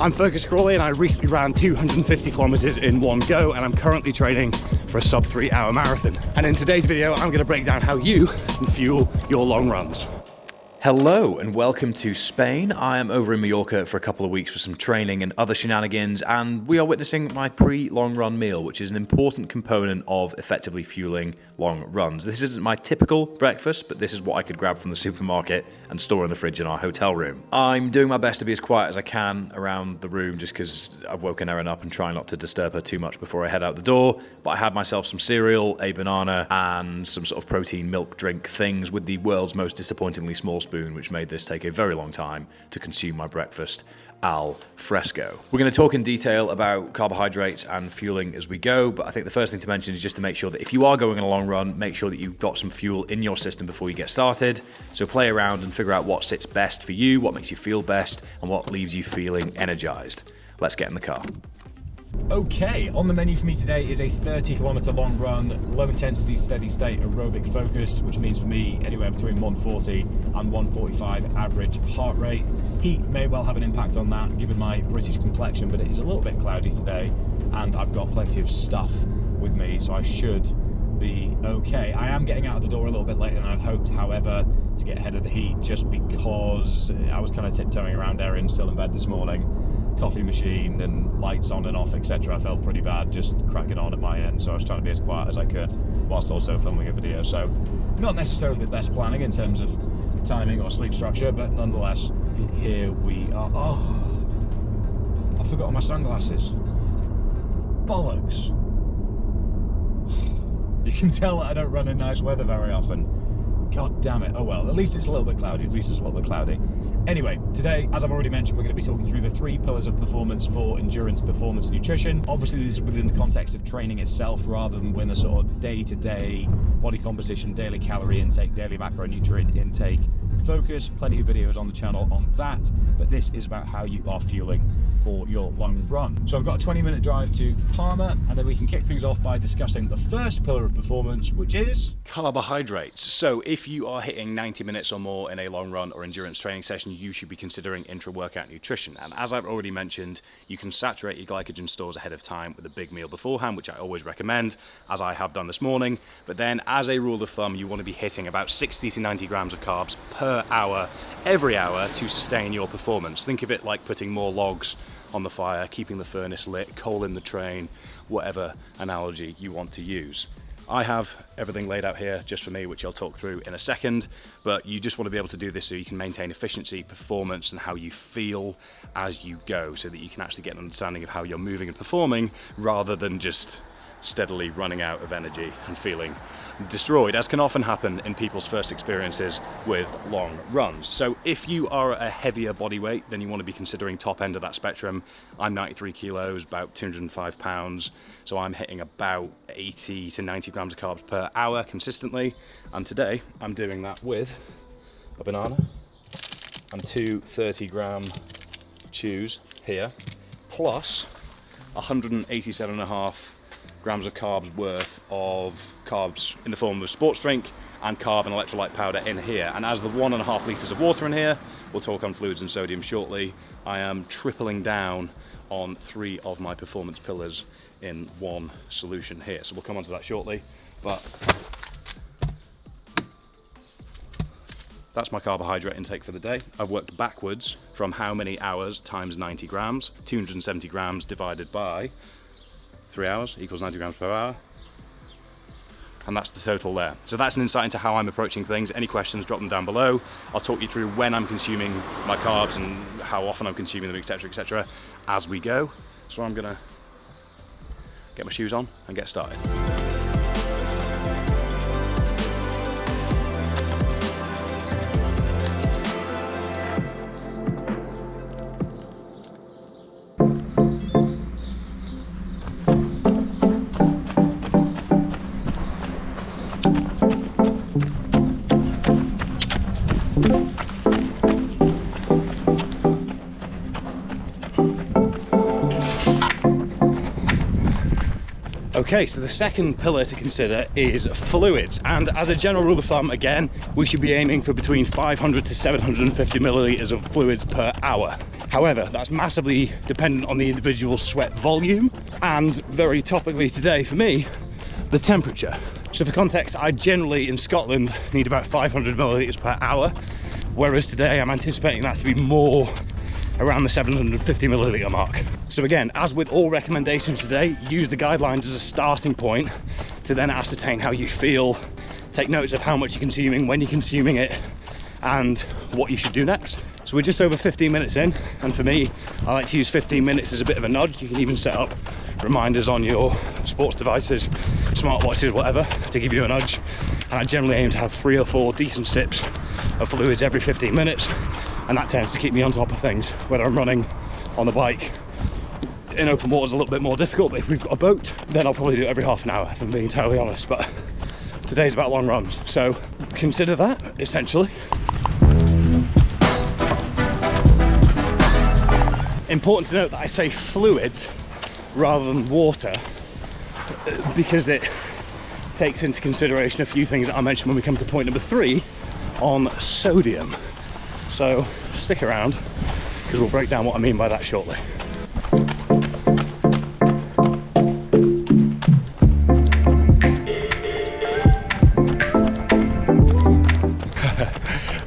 I'm Fergus Crawley and I recently ran 250 kilometers in one go, and I'm currently training for a sub 3 hour marathon. And in today's video, I'm gonna break down how you can fuel your long runs. Hello and welcome to Spain. I am over in Mallorca for a couple of weeks for some training and other shenanigans, and we are witnessing my pre-long run meal, which is an important component of effectively fueling long runs. This isn't my typical breakfast, but this is what I could grab from the supermarket and store in the fridge in our hotel room. I'm doing my best to be as quiet as I can around the room just because I've woken Erin up and try not to disturb her too much before I head out the door, but I had myself some cereal, a banana, and some sort of protein milk drink things with the world's most disappointingly small spoon, which made this take a very long time to consume my breakfast al fresco. We're going to talk in detail about carbohydrates and fueling as we go, but I think the first thing to mention is just to make sure that if you are going on a long run, make sure that you've got some fuel in your system before you get started. So play around and figure out what sits best for you, what makes you feel best, and what leaves you feeling energized. Let's get in the car. Okay, on the menu for me today is a 30-kilometer long run, low intensity, steady state aerobic focus, which means for me anywhere between 140 and 145 average heart rate. Heat may well have an impact on that given my British complexion, but it is a little bit cloudy today and I've got plenty of stuff with me, so I should be okay. I am getting out of the door a little bit later than I'd hoped, however, to get ahead of the heat, just because I was kind of tiptoeing around Erin, still in bed this morning. Coffee machine and lights on and off, etc. I felt pretty bad just cracking on at my end, so I was trying to be as quiet as I could whilst also filming a video. So not necessarily the best planning in terms of timing or sleep structure, but nonetheless, here we are. Oh, I forgot my sunglasses. Bollocks. You can tell that I don't run in nice weather very often. God damn it. Oh well, at least it's a little bit cloudy. Anyway, today, as I've already mentioned, we're going to be talking through the 3 pillars of performance for endurance performance nutrition. Obviously, this is within the context of training itself rather than within a sort of day-to-day body composition, daily calorie intake, daily macronutrient intake focus. Plenty of videos on the channel on that, but this is about how you are fueling for your long run. So I've got a 20-minute drive to Parma, and then we can kick things off by discussing the first pillar of performance, which is Carbohydrates. So if you are hitting 90 minutes or more in a long run or endurance training session, you should be considering intra-workout nutrition. And as I've already mentioned, you can saturate your glycogen stores ahead of time with a big meal beforehand, which I always recommend, as I have done this morning. But then as a rule of thumb, you want to be hitting about 60 to 90 grams of carbs per hour, every hour, to sustain your performance. Think of it like putting more logs on the fire, keeping the furnace lit, coal in the train, whatever analogy you want to use. I have everything laid out here just for me, which I'll talk through in a second, but you just want to be able to do this so you can maintain efficiency, performance, and how you feel as you go, so that you can actually get an understanding of how you're moving and performing rather than just steadily running out of energy and feeling destroyed, as can often happen in people's first experiences with long runs. So if you are a heavier body weight, then you want to be considering top end of that spectrum. I'm 93 kilos, about 205 pounds, so I'm hitting about 80 to 90 grams of carbs per hour consistently, and today I'm doing that with a banana and 2 30-gram chews here, plus 187.5 grams of carbs worth of carbs in the form of sports drink and carb and electrolyte powder in here. And as the 1.5 litres of water in here, we'll talk on fluids and sodium shortly, I am tripling down on 3 of my performance pillars in one solution here. So we'll come on to that shortly, but that's my carbohydrate intake for the day. I've worked backwards from how many hours times 90 grams, 270 grams divided by 3 hours equals 90 grams per hour, and that's the total there. So that's an insight into how I'm approaching things. Any questions, drop them down below. I'll talk you through when I'm consuming my carbs and how often I'm consuming them, etc., as we go. So I'm gonna get my shoes on and get started. Okay, so the second pillar to consider is fluids, and as a general rule of thumb, again, we should be aiming for between 500 to 750 millilitres of fluids per hour. However, that's massively dependent on the individual sweat volume, and very topically today for me, the temperature. So for context, I generally in Scotland need about 500 millilitres per hour, whereas today I'm anticipating that to be more around the 750 milliliter mark. So again, as with all recommendations today, use the guidelines as a starting point to then ascertain how you feel, take notes of how much you're consuming, when you're consuming it, and what you should do next. So we're just over 15 minutes in, and for me, I like to use 15 minutes as a bit of a nudge. You can even set up reminders on your sports devices, smartwatches, whatever, to give you a nudge. And I generally aim to have 3 or 4 decent sips of fluids every 15 minutes, and that tends to keep me on top of things. Whether I'm running on the bike, in open water is a little bit more difficult, but if we've got a boat, then I'll probably do it every half an hour, if I'm being entirely honest. But today's about long runs, so consider that, essentially. Important to note that I say fluids rather than water, because it takes into consideration a few things that I'll mention when we come to point number 3 on sodium. So stick around, because we'll break down what I mean by that shortly.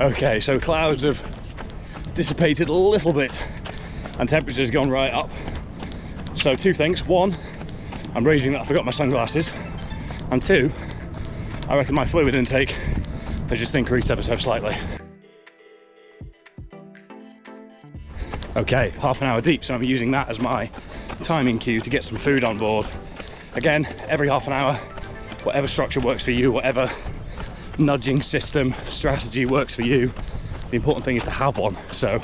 Okay, so clouds have dissipated a little bit and temperature's gone right up. So 2 things. 1, I'm raising that I forgot my sunglasses, and 2, I reckon my fluid intake has just increased ever so slightly. Okay, half an hour deep, so I'm using that as my timing cue to get some food on board. Again, every half an hour, whatever structure works for you, whatever nudging system strategy works for you, the important thing is to have one. So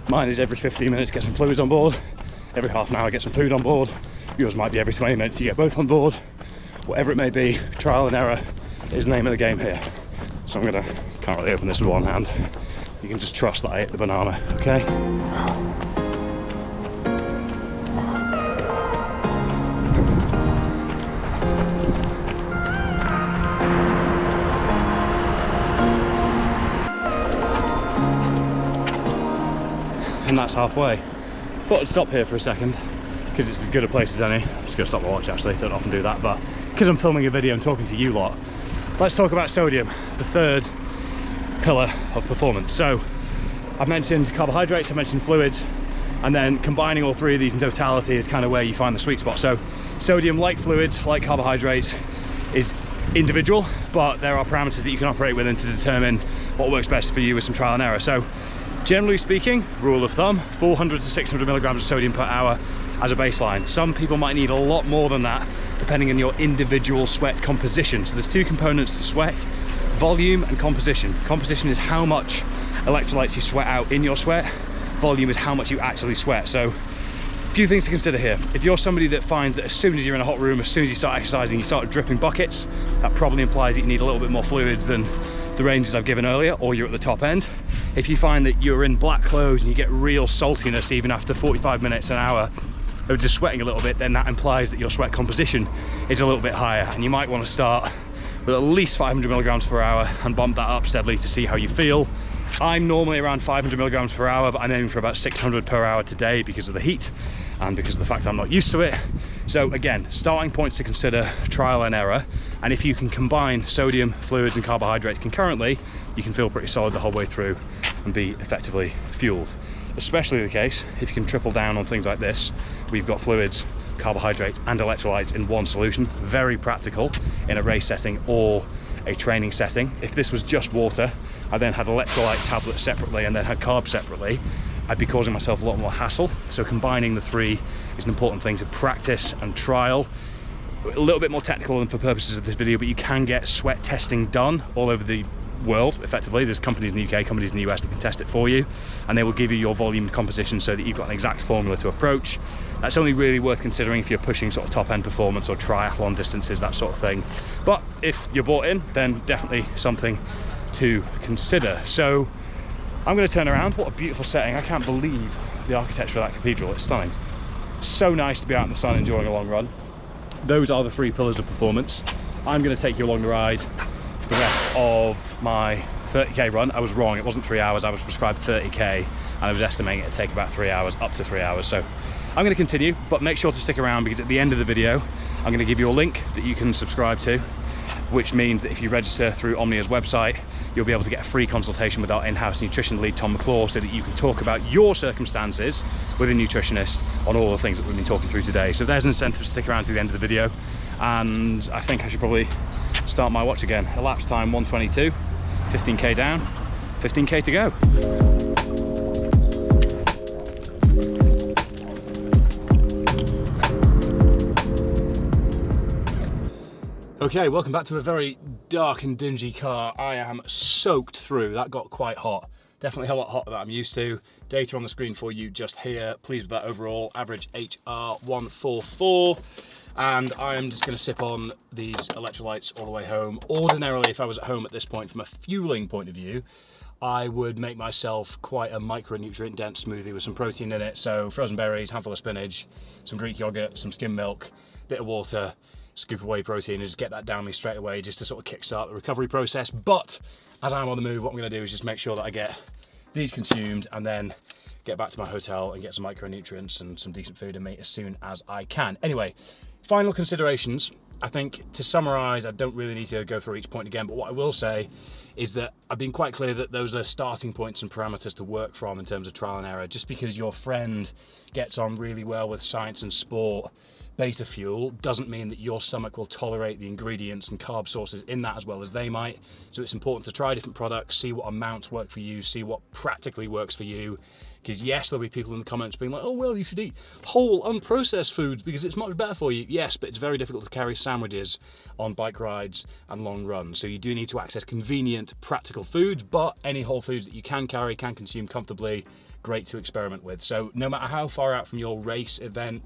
mine is every 15 minutes get some fluids on board, every half an hour get some food on board. Yours might be every 20 minutes you get both on board. Whatever it may be, trial and error is the name of the game here. So can't really open this with one hand. You can just trust that I ate the banana, okay? And that's halfway. Thought I'd stop here for a second, because it's as good a place as any. I'm just gonna stop my watch actually, don't often do that, but because I'm filming a video and talking to you lot, let's talk about sodium, the third pillar of performance. So I've mentioned carbohydrates, I mentioned fluids, and then combining all 3 of these in totality is kind of where you find the sweet spot. So sodium, like fluids, like carbohydrates, is individual, but there are parameters that you can operate within to determine what works best for you with some trial and error. So generally speaking, rule of thumb, 400 to 600 milligrams of sodium per hour as a baseline. Some people might need a lot more than that, depending on your individual sweat composition. So there's 2 components to sweat: volume and composition. Composition is how much electrolytes you sweat out in your sweat. Volume is how much you actually sweat. So a few things to consider here. If you're somebody that finds that as soon as you're in a hot room, as soon as you start exercising, you start dripping buckets, that probably implies that you need a little bit more fluids than the ranges I've given earlier, or you're at the top end. If you find that you're in black clothes and you get real saltiness even after 45 minutes, an hour of just sweating a little bit, then that implies that your sweat composition is a little bit higher, and you might want to start with at least 500 milligrams per hour and bump that up steadily to see how you feel. I'm normally around 500 milligrams per hour, but I'm aiming for about 600 per hour today because of the heat and because of the fact I'm not used to it. So again, starting points to consider, trial and error. And if you can combine sodium, fluids and carbohydrates concurrently, you can feel pretty solid the whole way through and be effectively fueled. Especially the case if you can triple down on things like this. We've got fluids, carbohydrates and electrolytes in one solution. Very practical in a race setting or a training setting. If this was just water, I then had electrolyte tablets separately and then had carbs separately, I'd be causing myself a lot more hassle. So combining the 3 is an important thing to practice and trial. A little bit more technical than for purposes of this video, but you can get sweat testing done all over the world effectively. There's companies in the UK, companies in the US that can test it for you, and they will give you your volume composition so that you've got an exact formula to approach. That's only really worth considering if you're pushing sort of top end performance or triathlon distances, that sort of thing. But if you're bought in, then definitely something to consider. So I'm going to turn around. What a beautiful setting. I can't believe the architecture of that cathedral. It's stunning. So nice to be out in the sun enjoying a long run. those are the 3 pillars of performance. I'm going to take you along the ride for the rest of my 30k run. I was wrong, it wasn't 3 hours, I was prescribed 30k, and I was estimating it to take about 3 hours, up to 3 hours. So I'm going to continue, but make sure to stick around, because at the end of the video I'm going to give you a link that you can subscribe to, which means that if you register through Omnia's website, you'll be able to get a free consultation with our in-house nutrition lead, Tom McClure, so that you can talk about your circumstances with a nutritionist on all the things that we've been talking through today. So there's an incentive to stick around to the end of the video, and I think I should probably start my watch again. Elapsed time 1:22, 15k down, 15k to go. Okay, welcome back to a very dark and dingy car. I am soaked through. That got quite hot. Definitely a lot hotter than I'm used to. Data on the screen for you just here. Pleased with that overall. Average HR 144. And I am just going to sip on these electrolytes all the way home. Ordinarily, if I was at home at this point, from a fueling point of view, I would make myself quite a micronutrient dense smoothie with some protein in it. So frozen berries, handful of spinach, some Greek yogurt, some skim milk, bit of water, scoop of whey protein, and just get that down me straight away, just to sort of kickstart the recovery process. But as I'm on the move, what I'm going to do is just make sure that I get these consumed and then get back to my hotel and get some micronutrients and some decent food in me as soon as I can. Anyway, final considerations. I think, to summarize, I don't really need to go through each point again, but what I will say is that I've been quite clear that those are starting points and parameters to work from in terms of trial and error. Just because your friend gets on really well with science and sport beta fuel doesn't mean that your stomach will tolerate the ingredients and carb sources in that as well as they might. So it's important to try different products, see what amounts work for you, see what practically works for you. Because yes, there'll be people in the comments being like, oh, well, you should eat whole, unprocessed foods because it's much better for you. Yes, but it's very difficult to carry sandwiches on bike rides and long runs. So you do need to access convenient, practical foods, but any whole foods that you can carry, can consume comfortably, great to experiment with. So no matter how far out from your race event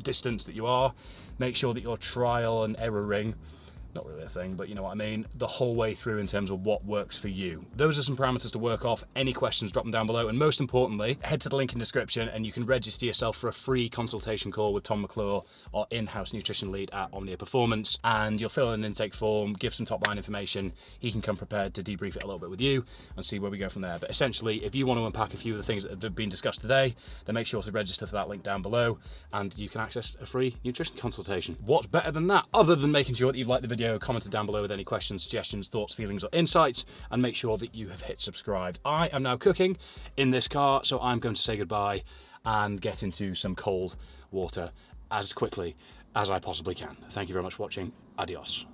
distance that you are, make sure that you're trial and erroring, not really a thing, but you know what I mean, the whole way through in terms of what works for you. Those are some parameters to work off. Any questions, drop them down below, and most importantly, head to the link in the description and you can register yourself for a free consultation call with Tom McClure, our in-house nutrition lead at Omnia Performance, and you'll fill in an intake form, give some top line information. He can come prepared to debrief it a little bit with you and see where we go from there. But essentially, if you want to unpack a few of the things that have been discussed today, then make sure to register for that link down below and you can access a free nutrition consultation. What's better than that, other than making sure that you've liked the video, commented down below with any questions, suggestions, thoughts, feelings or insights, and make sure that you have hit subscribe. I am now cooking in this car, so I'm going to say goodbye and get into some cold water as quickly as I possibly can. Thank you very much for watching. Adios.